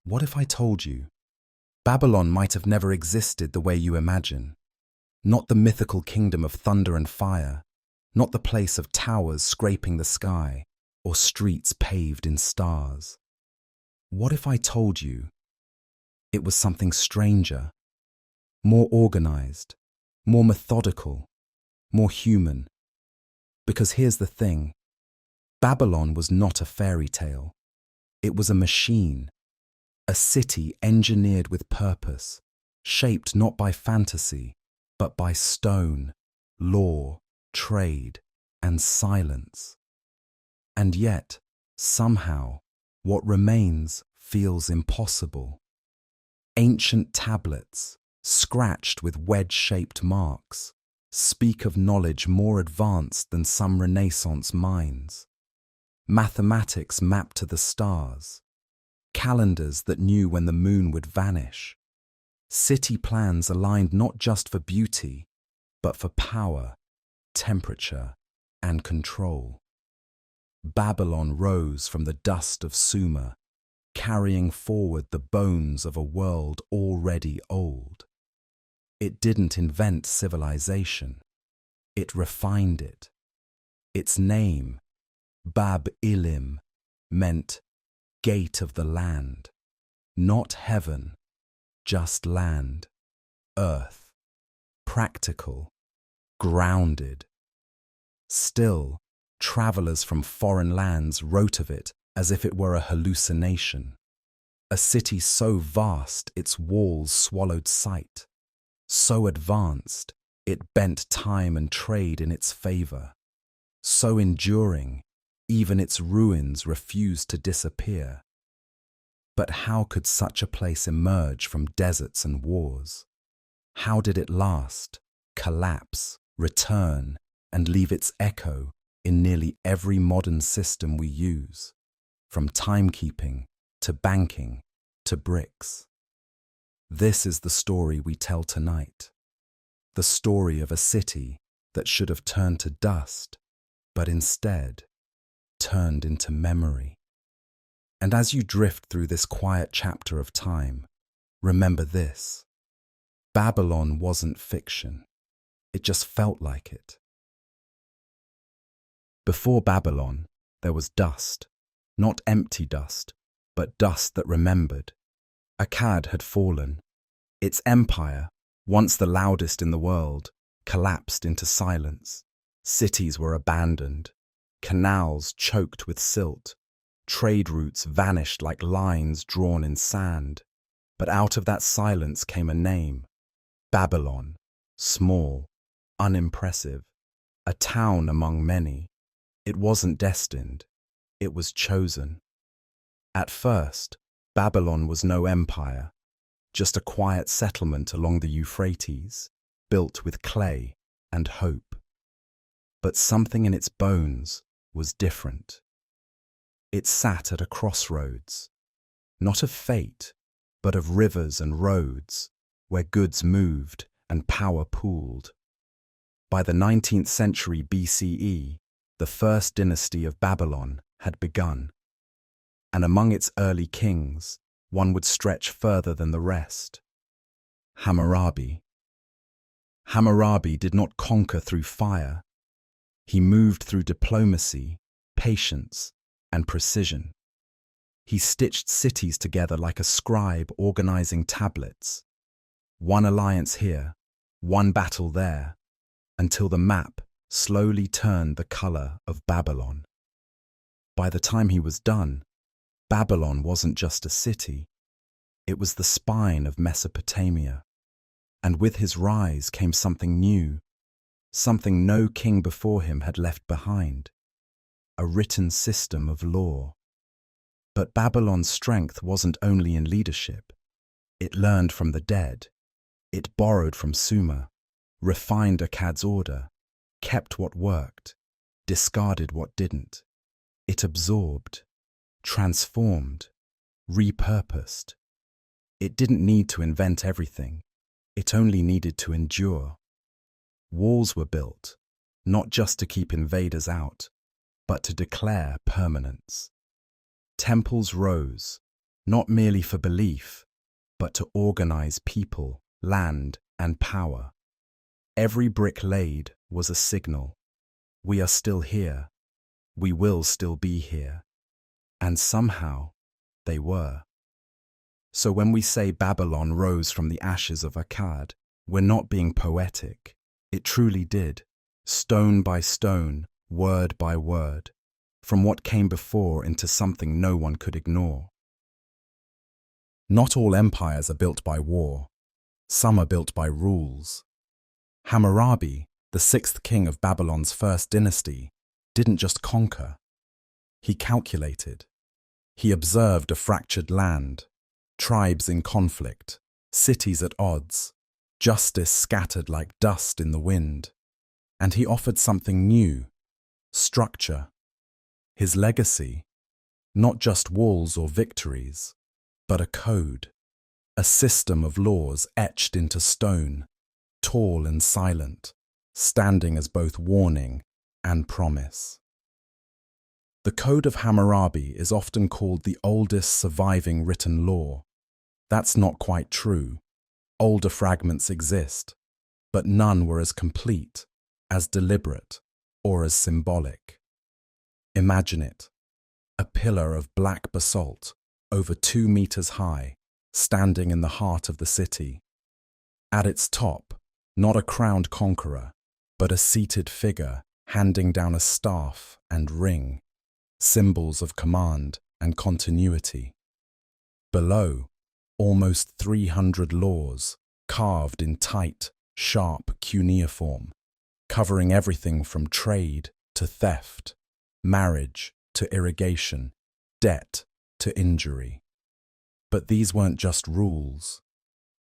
What if I told you Babylon might have never existed the way you imagine? Not the mythical kingdom of thunder and fire, not the place of towers scraping the sky or streets paved in stars. What if I told you it was something stranger, more organized, more methodical, more human? Because here's the thing, Babylon was not a fairy tale. It was a machine, a city engineered with purpose, shaped not by fantasy, but by stone, law, trade, and silence. And yet, somehow, what remains feels impossible. Ancient tablets, scratched with wedge-shaped marks, speak of knowledge more advanced than some Renaissance minds. Mathematics mapped to the stars, calendars that knew when the moon would vanish, city plans aligned not just for beauty, but for power, temperature, and control. Babylon rose from the dust of Sumer, carrying forward the bones of a world already old. It didn't invent civilization, it refined it. Its name, Bab-Ilim, meant gate of the land, not heaven, just land, earth, practical, grounded. Still, travelers from foreign lands wrote of it as if it were a hallucination, a city so vast its walls swallowed sight, so advanced it bent time and trade in its favor, so enduring even its ruins refused to disappear. But how could such a place emerge from deserts and wars? How did it last, collapse, return, and leave its echo in nearly every modern system we use, from timekeeping to banking to bricks? This is the story we tell tonight, the story of a city that should have turned to dust, but instead turned into memory. And as you drift through this quiet chapter of time, remember this: Babylon wasn't fiction. It just felt like it. Before Babylon, there was dust, not empty dust, but dust that remembered. Akkad had fallen. Its empire, once the loudest in the world, collapsed into silence. Cities were abandoned, canals choked with silt, trade routes vanished like lines drawn in sand. But out of that silence came a name: Babylon, small, unimpressive, a town among many. It wasn't destined, it was chosen. At first, Babylon was no empire, just a quiet settlement along the Euphrates, built with clay and hope. But something in its bones was different. It sat at a crossroads, not of fate, but of rivers and roads, where goods moved and power pooled. By the 19th century BCE, the first dynasty of Babylon had begun, and among its early kings, one would stretch further than the rest: Hammurabi. Hammurabi did not conquer through fire. He moved through diplomacy, patience, and precision. He stitched cities together like a scribe organizing tablets. One alliance here, one battle there, until the map slowly turned the color of Babylon. By the time he was done, Babylon wasn't just a city. It was the spine of Mesopotamia. And with his rise came something new, something no king before him had left behind: a written system of law. But Babylon's strength wasn't only in leadership. It learned from the dead. It borrowed from Sumer, refined Akkad's order, kept what worked, discarded what didn't. It absorbed, transformed, repurposed. It didn't need to invent everything. It only needed to endure. Walls were built, not just to keep invaders out, but to declare permanence. Temples rose, not merely for belief, but to organize people, land, and power. Every brick laid was a signal. We are still here. We will still be here. And somehow, they were. So when we say Babylon rose from the ashes of Akkad, we're not being poetic. It truly did, stone by stone, word by word, from what came before into something no one could ignore. Not all empires are built by war. Some are built by rules. Hammurabi, the sixth king of Babylon's first dynasty, didn't just conquer. He calculated. He observed a fractured land, tribes in conflict, cities at odds, justice scattered like dust in the wind. And he offered something new, structure. His legacy, not just walls or victories, but a code, a system of laws etched into stone, tall and silent, standing as both warning and promise. The Code of Hammurabi is often called the oldest surviving written law. That's not quite true. Older fragments exist, but none were as complete, as deliberate, or as symbolic. Imagine it, a pillar of black basalt, over 2 meters high, standing in the heart of the city. At its top, not a crowned conqueror, but a seated figure handing down a staff and ring, symbols of command and continuity. Below, almost 300 laws, carved in tight, sharp cuneiform, covering everything from trade to theft, marriage to irrigation, debt to injury. But these weren't just rules.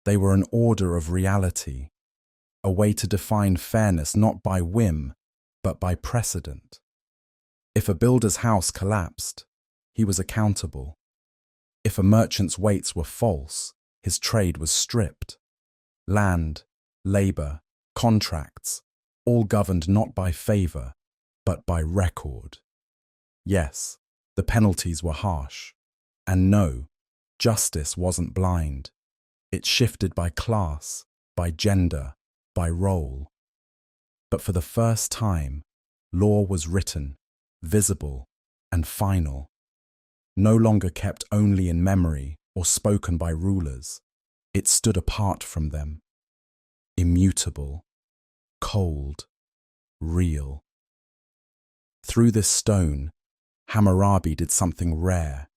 They were an order of reality, a way to define fairness not by whim, but by precedent. If a builder's house collapsed, he was accountable. If a merchant's weights were false, his trade was stripped. Land, labor, contracts, all governed not by favor, but by record. Yes, the penalties were harsh. And no, justice wasn't blind. It shifted by class, by gender, by role. But for the first time, law was written, visible, and final. No longer kept only in memory or spoken by rulers. It stood apart from them. Immutable, cold, real. Through this stone, Hammurabi did something rare.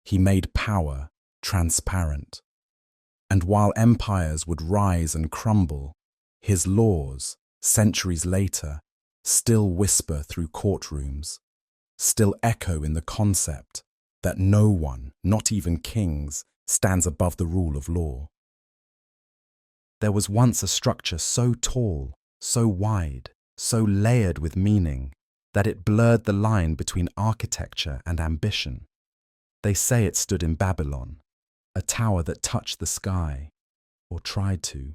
He made power transparent. And while empires would rise and crumble, his laws, centuries later, still whisper through courtrooms, still echo in the concept that no one, not even kings, stands above the rule of law. There was once a structure so tall, so wide, so layered with meaning, that it blurred the line between architecture and ambition. They say it stood in Babylon, a tower that touched the sky, or tried to.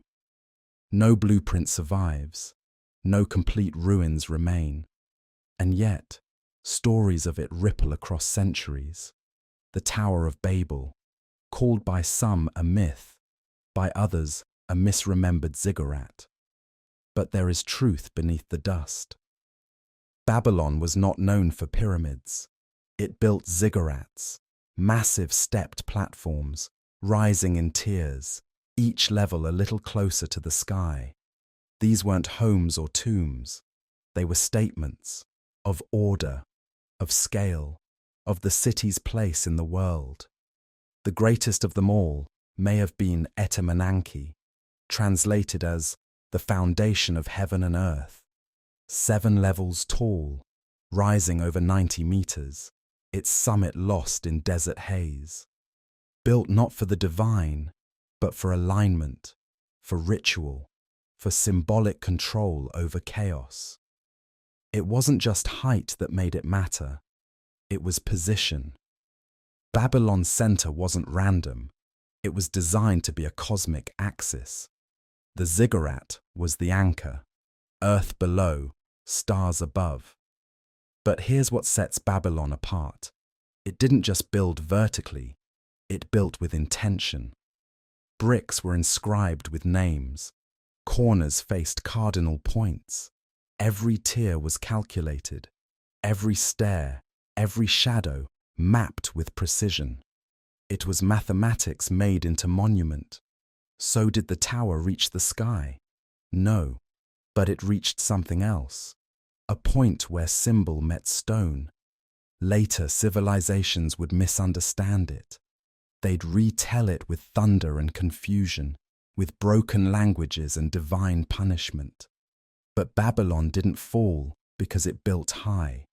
No blueprint survives, no complete ruins remain, and yet stories of it ripple across centuries. The Tower of Babel, called by some a myth, by others a misremembered ziggurat. But there is truth beneath the dust. Babylon was not known for pyramids. It built ziggurats, massive stepped platforms, rising in tiers, each level a little closer to the sky. These weren't homes or tombs. They were statements of order, of scale, of the city's place in the world. The greatest of them all may have been Etemenanki, translated as the foundation of heaven and earth. 7 levels tall, rising over 90 meters, its summit lost in desert haze. Built not for the divine, but for alignment, for ritual, for symbolic control over chaos. It wasn't just height that made it matter, it was position. Babylon's center wasn't random, it was designed to be a cosmic axis. The ziggurat was the anchor, earth below, stars above. But here's what sets Babylon apart. It didn't just build vertically, It built with intention. Bricks were inscribed with names. Corners faced cardinal points. Every tier was calculated. Every stair, every shadow mapped with precision. It was mathematics made into monument. So did the tower reach the sky? No, but it reached something else. A point where symbol met stone. Later, civilizations would misunderstand it. They'd retell it with thunder and confusion, with broken languages and divine punishment. But Babylon didn't fall because it built high.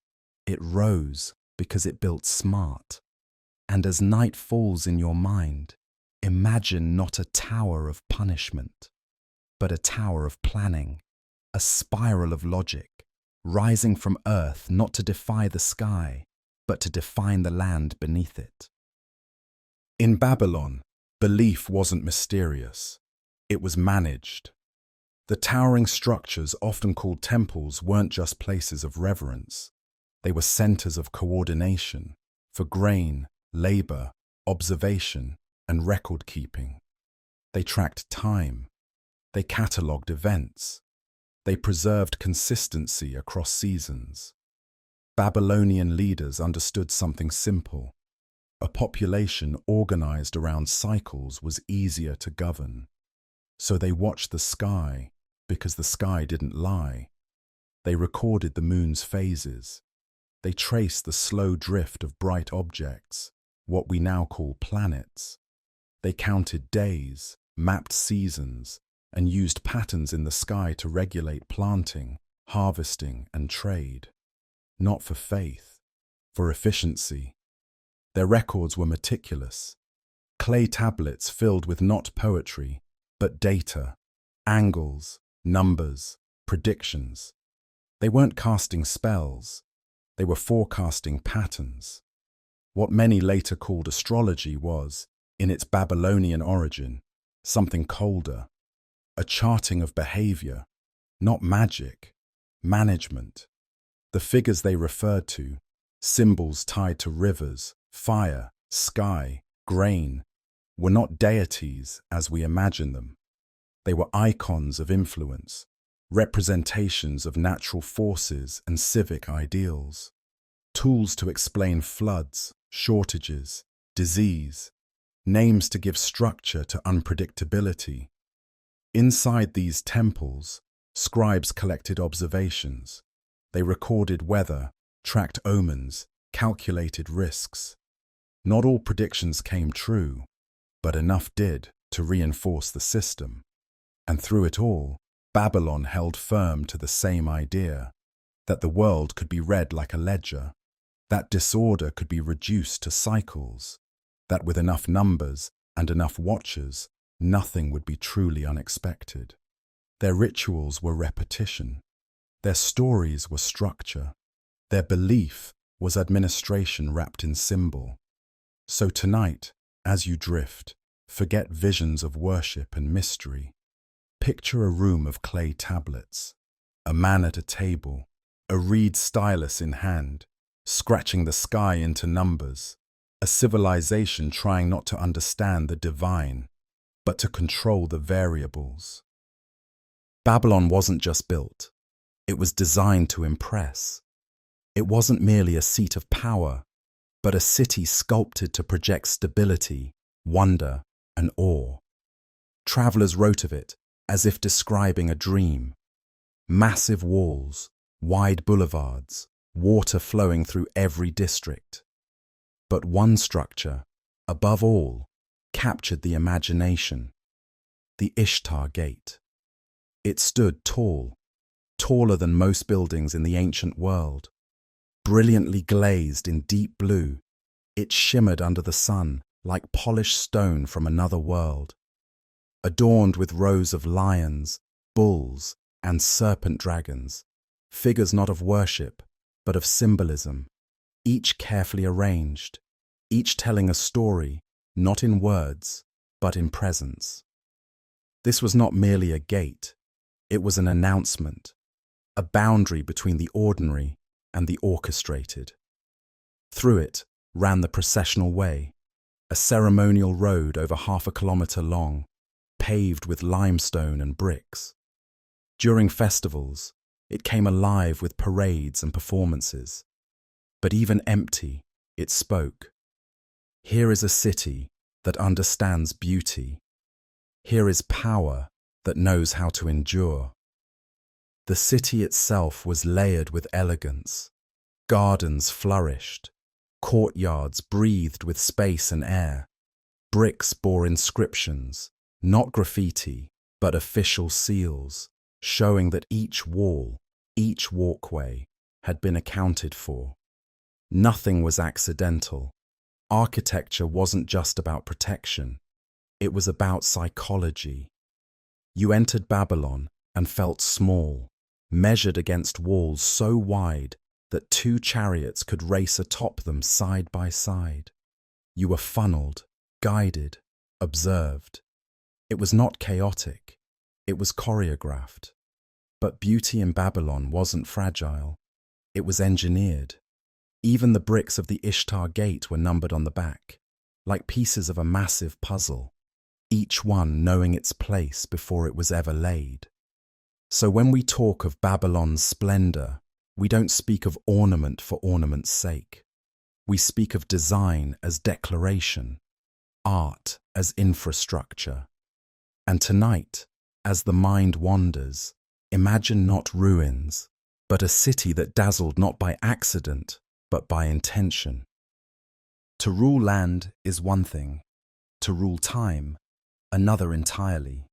It rose because it built smart. And as night falls in your mind, imagine not a tower of punishment, but a tower of planning, a spiral of logic, rising from earth not to defy the sky, but to define the land beneath it. In Babylon, belief wasn't mysterious. It was managed. The towering structures, often called temples, weren't just places of reverence. They were centers of coordination for grain, labor, observation, and record-keeping. They tracked time. They catalogued events. They preserved consistency across seasons. Babylonian leaders understood something simple. A population organized around cycles was easier to govern. So they watched the sky because the sky didn't lie. They recorded the moon's phases. They traced the slow drift of bright objects, what we now call planets. They counted days, mapped seasons, and used patterns in the sky to regulate planting, harvesting, and trade. Not for faith, for efficiency. Their records were meticulous. Clay tablets filled with not poetry, but data, angles, numbers, predictions. They weren't casting spells. They were forecasting patterns. What many later called astrology was, in its Babylonian origin, something colder, a charting of behavior, not magic, management. The figures they referred to, symbols tied to rivers, fire, sky, grain, were not deities as we imagine them. They were icons of influence, representations of natural forces and civic ideals, tools to explain floods, shortages, disease, names to give structure to unpredictability. Inside these temples, scribes collected observations. They recorded weather, tracked omens, calculated risks. Not all predictions came true, but enough did to reinforce the system. And through it all, Babylon held firm to the same idea, that the world could be read like a ledger, that disorder could be reduced to cycles, that with enough numbers and enough watchers, nothing would be truly unexpected. Their rituals were repetition. Their stories were structure. Their belief was administration wrapped in symbol. So tonight, as you drift, forget visions of worship and mystery. Picture a room of clay tablets, a man at a table, a reed stylus in hand, scratching the sky into numbers, a civilization trying not to understand the divine, but to control the variables. Babylon wasn't just built. It was designed to impress. It wasn't merely a seat of power, but a city sculpted to project stability, wonder, and awe. Travelers wrote of it as if describing a dream. Massive walls, wide boulevards, water flowing through every district. But one structure, above all, captured the imagination: the Ishtar Gate. It stood tall, taller than most buildings in the ancient world. Brilliantly glazed in deep blue, it shimmered under the sun like polished stone from another world. Adorned with rows of lions, bulls, and serpent dragons, figures not of worship, but of symbolism, each carefully arranged, each telling a story, not in words, but in presence. This was not merely a gate, it was an announcement, a boundary between the ordinary and the orchestrated. Through it ran the processional way, a ceremonial road over 1/2 kilometer long, paved with limestone and bricks. During festivals, it came alive with parades and performances. But even empty, it spoke. Here is a city that understands beauty. Here is power that knows how to endure. The city itself was layered with elegance. Gardens flourished. Courtyards breathed with space and air. Bricks bore inscriptions, not graffiti, but official seals, showing that each wall, each walkway, had been accounted for. Nothing was accidental. Architecture wasn't just about protection. It was about psychology. You entered Babylon and felt small, measured against walls so wide that 2 chariots could race atop them side by side. You were funneled, guided, observed. It was not chaotic. It was choreographed. But beauty in Babylon wasn't fragile. It was engineered. Even the bricks of the Ishtar gate were numbered on the back, like pieces of a massive puzzle, each one knowing its place before it was ever laid. So when we talk of Babylon's splendor, we don't speak of ornament for ornament's sake. We speak of design as declaration, art as infrastructure. And tonight, as the mind wanders, imagine not ruins, but a city that dazzled not by accident, but by intention. To rule land is one thing, to rule time, another entirely.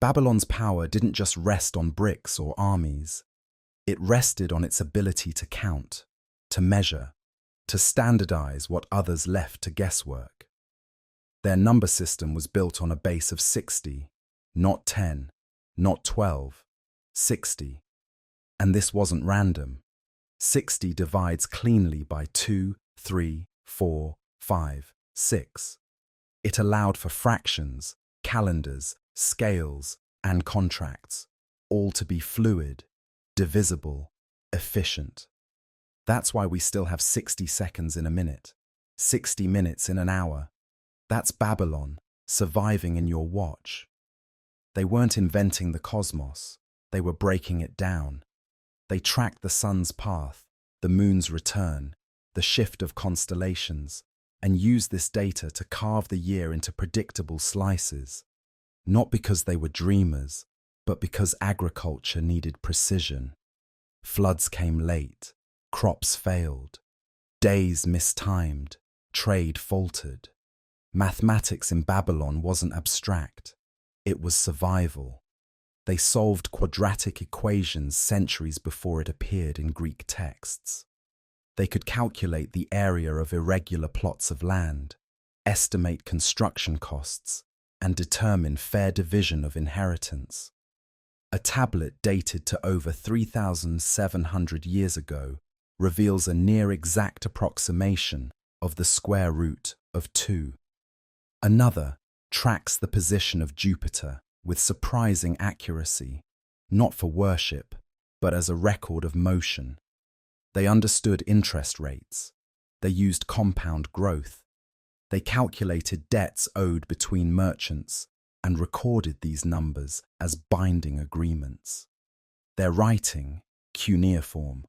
Babylon's power didn't just rest on bricks or armies. It rested on its ability to count, to measure, to standardize what others left to guesswork. Their number system was built on a base of 60, not 10, not 12, 60. And this wasn't random. 60 divides cleanly by 2, 3, 4, 5, 6. It allowed for fractions, calendars, scales, and contracts, all to be fluid, divisible, efficient. That's why we still have 60 seconds in a minute, 60 minutes in an hour. That's Babylon, surviving in your watch. They weren't inventing the cosmos, they were breaking it down. They tracked the sun's path, the moon's return, the shift of constellations, and used this data to carve the year into predictable slices, not because they were dreamers, but because agriculture needed precision. Floods came late, crops failed, days mistimed, trade faltered. Mathematics in Babylon wasn't abstract, it was survival. They solved quadratic equations centuries before it appeared in Greek texts. They could calculate the area of irregular plots of land, estimate construction costs, and determine fair division of inheritance. A tablet dated to over 3,700 years ago reveals a near-exact approximation of the square root of 2. Another tracks the position of Jupiter with surprising accuracy, not for worship, but as a record of motion. They understood interest rates. They used compound growth. They calculated debts owed between merchants and recorded these numbers as binding agreements. Their writing, cuneiform,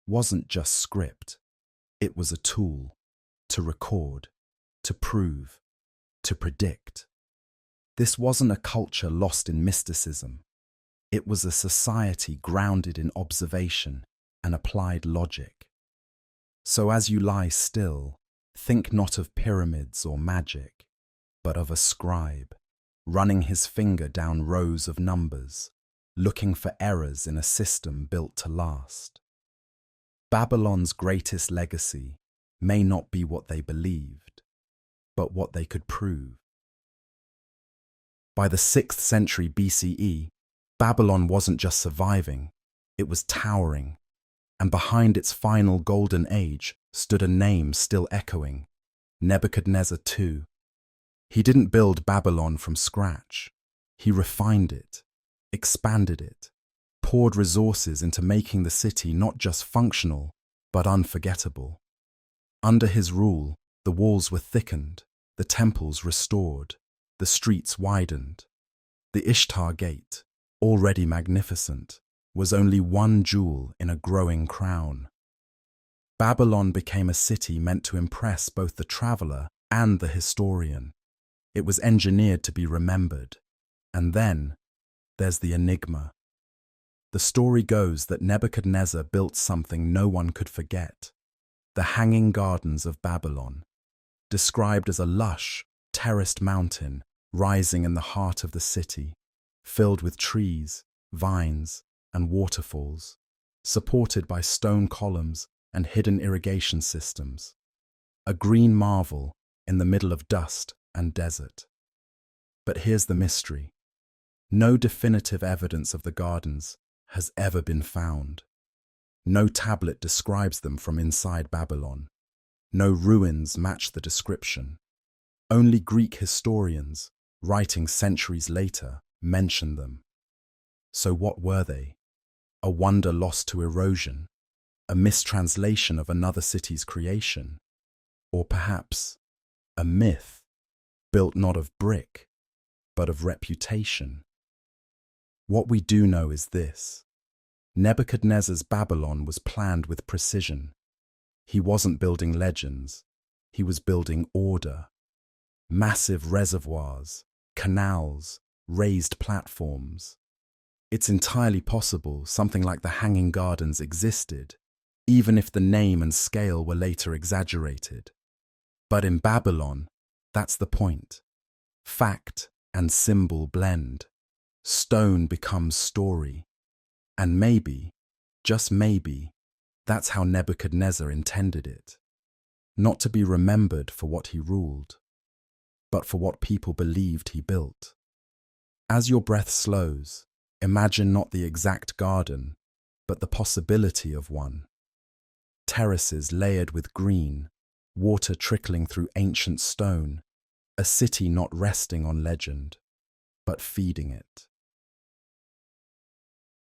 wasn't just script. It was a tool to record, to prove, to predict. This wasn't a culture lost in mysticism. It was a society grounded in observation and applied logic. So as you lie still, think not of pyramids or magic, but of a scribe, running his finger down rows of numbers, looking for errors in a system built to last. Babylon's greatest legacy may not be what they believed, but what they could prove. By the 6th century BCE, Babylon wasn't just surviving, it was towering, and behind its final golden age stood a name still echoing, Nebuchadnezzar II. He didn't build Babylon from scratch. He refined it, expanded it, poured resources into making the city not just functional, but unforgettable. Under his rule, the walls were thickened, the temples restored, the streets widened. The Ishtar gate, already magnificent, was only one jewel in a growing crown. Babylon became a city meant to impress both the traveler and the historian. It was engineered to be remembered. And then there's the enigma. The story goes that Nebuchadnezzar built something no one could forget: the Hanging Gardens of Babylon, described as a lush, terraced mountain rising in the heart of the city, filled with trees, vines, and waterfalls, supported by stone columns and hidden irrigation systems. A green marvel in the middle of dust and desert. But here's the mystery. No definitive evidence of the gardens has ever been found. No tablet describes them from inside Babylon. No ruins match the description. Only Greek historians, writing centuries later, mention them. So what were they? A wonder lost to erosion? A mistranslation of another city's creation? Or perhaps a myth, built not of brick, but of reputation? What we do know is this: Nebuchadnezzar's Babylon was planned with precision. He wasn't building legends, he was building order. Massive reservoirs, canals, raised platforms. It's entirely possible something like the Hanging Gardens existed, even if the name and scale were later exaggerated. But in Babylon, that's the point. Fact and symbol blend. Stone becomes story. And maybe, just maybe, that's how Nebuchadnezzar intended it. Not to be remembered for what he ruled, but for what people believed he built. As your breath slows, imagine not the exact garden, but the possibility of one. Terraces layered with green, water trickling through ancient stone, a city not resting on legend, but feeding it.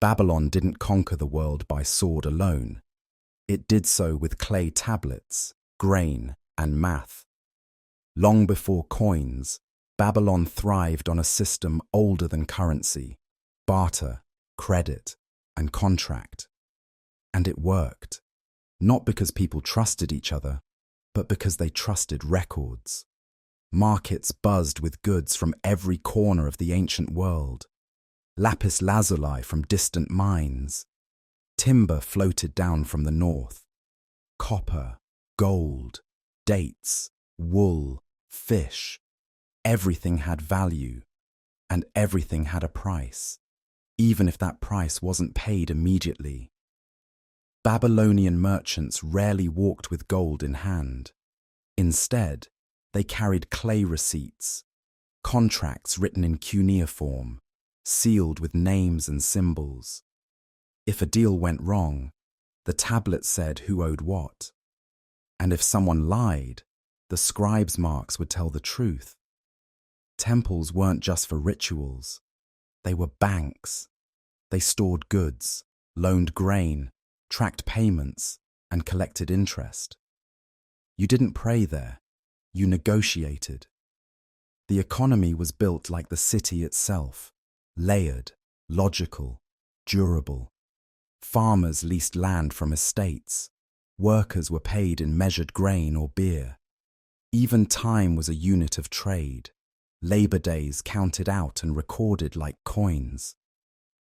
Babylon didn't conquer the world by sword alone. It did so with clay tablets, grain, and math. Long before coins, Babylon thrived on a system older than currency: barter, credit, and contract. And it worked, not because people trusted each other, but because they trusted records. Markets buzzed with goods from every corner of the ancient world. Lapis lazuli from distant mines. Timber floated down from the north. Copper, gold, dates, wool, fish. Everything had value, and everything had a price, even if that price wasn't paid immediately. Babylonian merchants rarely walked with gold in hand. Instead, they carried clay receipts, contracts written in cuneiform, sealed with names and symbols. If a deal went wrong, the tablet said who owed what. And if someone lied, the scribe's marks would tell the truth. Temples weren't just for rituals. They were banks. They stored goods, loaned grain, tracked payments, and collected interest. You didn't pray there. You negotiated. The economy was built like the city itself, layered, logical, durable. Farmers leased land from estates. Workers were paid in measured grain or beer. Even time was a unit of trade. Labor days counted out and recorded like coins.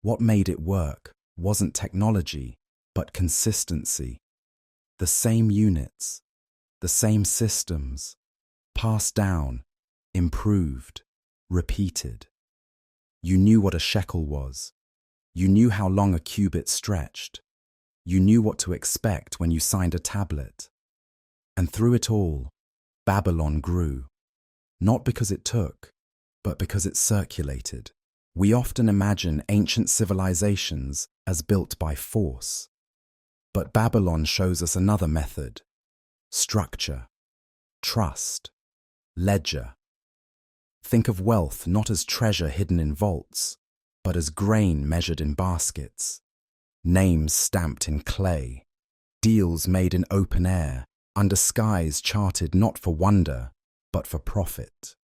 What made it work wasn't technology, but consistency. The same units, the same systems, passed down, improved, repeated. You knew what a shekel was. You knew how long a cubit stretched. You knew what to expect when you signed a tablet. And through it all, Babylon grew. Not because it took, but because it circulated. We often imagine ancient civilizations as built by force. But Babylon shows us another method: structure, trust, ledger. Think of wealth not as treasure hidden in vaults, but as grain measured in baskets, names stamped in clay, deals made in open air, under skies charted not for wonder, but for profit.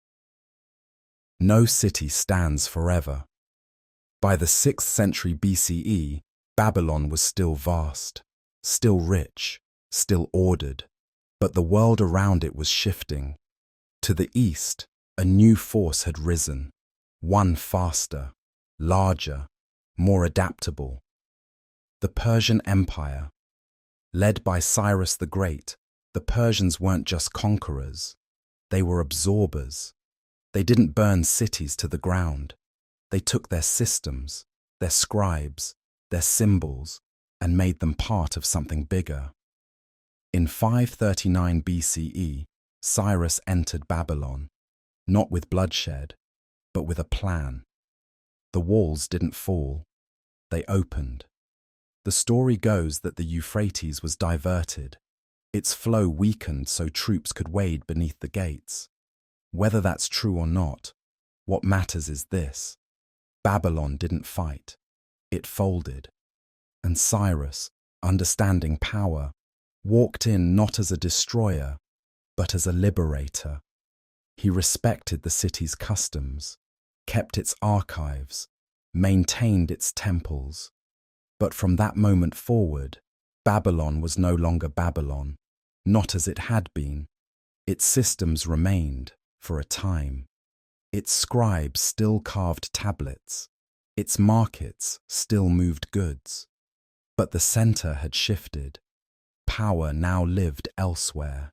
No city stands forever. By the 6th century BCE, Babylon was still vast, still rich, still ordered, but the world around it was shifting. To the east, a new force had risen, one faster, larger, more adaptable. The Persian Empire. Led by Cyrus the Great, the Persians weren't just conquerors, they were absorbers. They didn't burn cities to the ground. They took their systems, their scribes, their symbols, and made them part of something bigger. In 539 BCE, Cyrus entered Babylon, not with bloodshed, but with a plan. The walls didn't fall, they opened. The story goes that the Euphrates was diverted. Its flow weakened so troops could wade beneath the gates. Whether that's true or not, what matters is this: Babylon didn't fight, it folded. And Cyrus, understanding power, walked in not as a destroyer, but as a liberator. He respected the city's customs, kept its archives, maintained its temples. But from that moment forward, Babylon was no longer Babylon, not as it had been. Its systems remained, for a time. Its scribes still carved tablets. Its markets still moved goods. But the center had shifted. Power now lived elsewhere.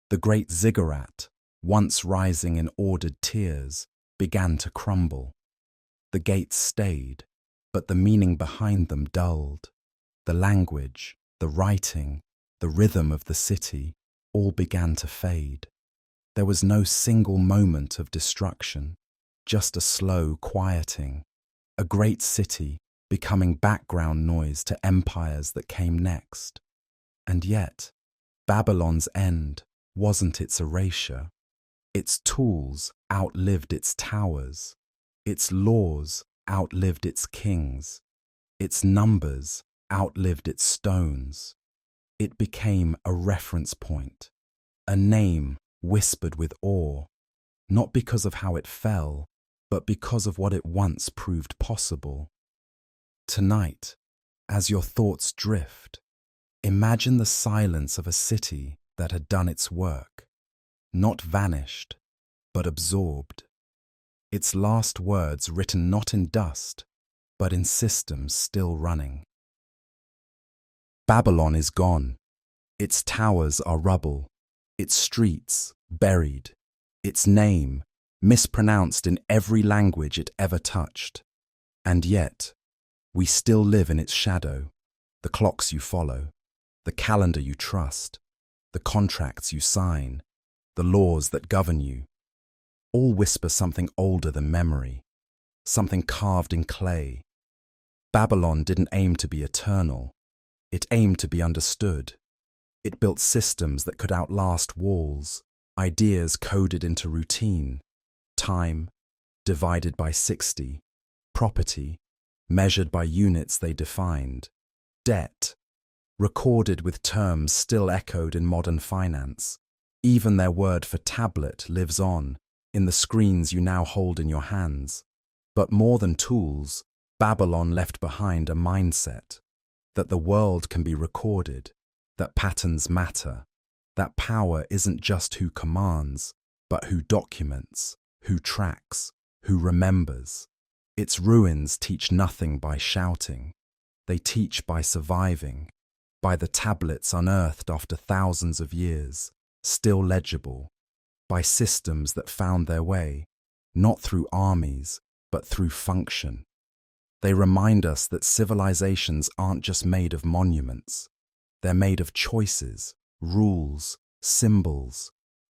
The great ziggurat, once rising in ordered tiers, began to crumble. The gates stayed, but the meaning behind them dulled. The language, the writing, the rhythm of the city all began to fade. There was no single moment of destruction, just a slow quieting. A great city becoming background noise to empires that came next. And yet, Babylon's end wasn't its erasure. Its tools outlived its towers. Its laws outlived its kings. Its numbers outlived its stones. It became a reference point, a name whispered with awe, not because of how it fell, but because of what it once proved possible. Tonight, as your thoughts drift, imagine the silence of a city that had done its work, not vanished, but absorbed. Its last words written not in dust, but in systems still running. Babylon is gone. Its towers are rubble. Its streets buried. Its name mispronounced in every language it ever touched. And yet, we still live in its shadow, the clocks you follow, the calendar you trust, the contracts you sign, the laws that govern you. All whisper something older than memory, something carved in clay. Babylon didn't aim to be eternal. It aimed to be understood. It built systems that could outlast walls, ideas coded into routine, time divided by 60, property measured by units they defined, debt recorded with terms still echoed in modern finance. Even their word for tablet lives on in the screens you now hold in your hands. But more than tools, Babylon left behind a mindset that the world can be recorded, that patterns matter, that power isn't just who commands, but who documents, who tracks, who remembers. Its ruins teach nothing by shouting. They teach by surviving, by the tablets unearthed after thousands of years, still legible, by systems that found their way, not through armies, but through function. They remind us that civilizations aren't just made of monuments. They're made of choices, rules, symbols,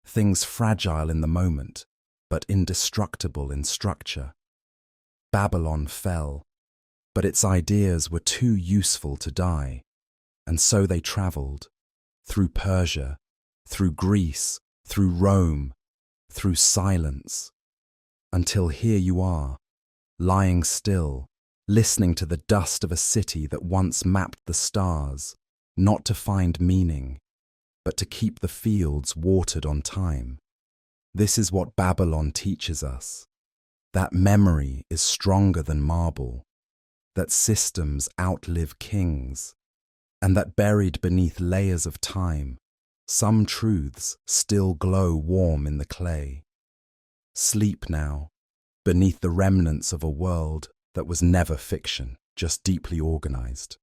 things fragile in the moment, but indestructible in structure. Babylon fell, but its ideas were too useful to die, and so they traveled, through Persia, through Greece, through Rome, through silence, until here you are, lying still, listening to the dust of a city that once mapped the stars, not to find meaning, but to keep the fields watered on time. This is what Babylon teaches us, that memory is stronger than marble, that systems outlive kings, and that buried beneath layers of time, some truths still glow warm in the clay. Sleep now, beneath the remnants of a world that was never fiction, just deeply organized.